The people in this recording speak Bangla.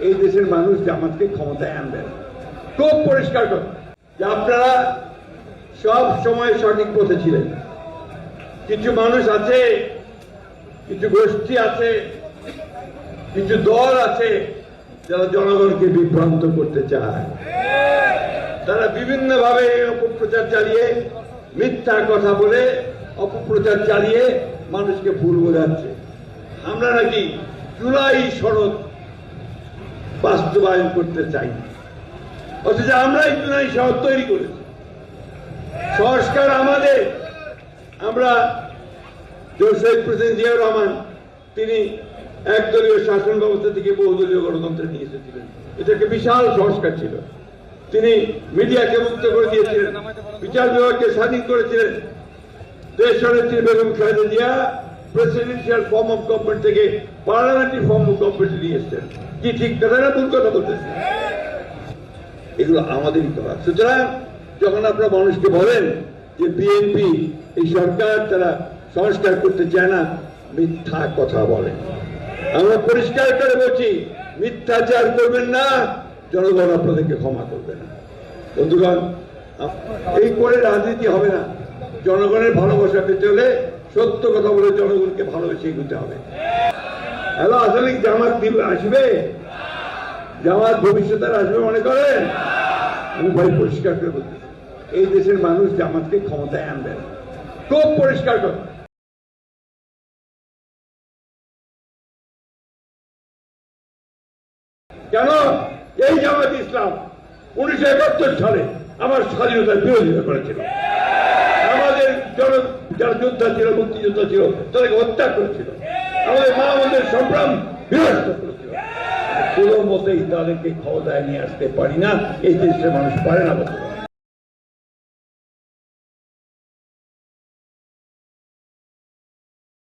এই দেশের মানুষ জামাতকে ক্ষমতায় আনবেন। খুব পরিষ্কার কথা যে আপনারা সব সময় সঠিক পথে ছিলেন। কিছু মানুষ আছে, কিছু গোষ্ঠী আছে, কিছু দল আছে যারা জনগণকে বিভ্রান্ত করতে চায়। তারা বিভিন্ন ভাবে অপপ্রচার চালিয়ে, মিথ্যা কথা বলে অপপ্রচার চালিয়ে মানুষকে ভুল বোঝাচ্ছে। আমরা নাকি জুলাই সনদ বাস্তবায়ন করতে চাই, অথচ আমরাই জুলাই সনদ তৈরি করেছি। সংস্কার আমাদের। আমরা শহীদ প্রেসিডেন্ট জিয়াউর রহমান তিনি একদলীয় শাসন ব্যবস্থা থেকে বহুদলীয় গণতন্ত্রে নিয়ে এসেছিলেন। এটা একটা বিশাল সংস্কার ছিল। তিনি মিডিয়াকে মুক্ত করে দিয়েছিলেন, বিচার বিভাগকে স্বাধীন করেছিলেন। দেশনেত্রী Begum Khaleda Zia presidential form of government থেকে পার্লামেন্টারি ফর্ম অফ গভর্নমেন্ট নিয়ে এসছেন। কি ঠিক কথা না ভুল কথা বলতেছে? এগুলো আমাদেরই করা। সুতরাং যখন আপনারা মানুষকে বলেন যে বিএনপি এই সরকার তারা সংস্কার করতে চায় না, মিথ্যা কথা বলেন। আমরা পরিষ্কার করে বলছি, মিথ্যাচার করবেন না, জনগণ আপনাদেরকে ক্ষমা করবে না। বন্ধুগণ, এই করে রাজনীতি হবে না। জনগণের ভালোবাসা পেতে হলে সত্য কথা বলে জনগণকে ভালোবেসে এগোতে হবে। হ্যালো, আসলে জামাত আসবে? জামাত ভবিষ্যতে আসবে মনে করেন? আমি ভাই পরিষ্কার করে বলছি, এই দেশের মানুষ জামাতকে ক্ষমতায় আনবে না। খুব পরিষ্কার কথা। কেন? এই জামাত ইসলাম 1971 সালে আমার স্বাধীনতার বিরোধিতা করেছিল। আমাদের যারা যোদ্ধা ছিল, মুক্তিযোদ্ধা ছিল, তাদেরকে হত্যা করেছিল। আমাদের মা বোনদের সংগ্রাম বিনষ্ট করেছিল। কোনো মতেই তাদেরকে ক্ষমতায় নিয়ে আসতে পারি না। এই দেশের মানুষ পারে না।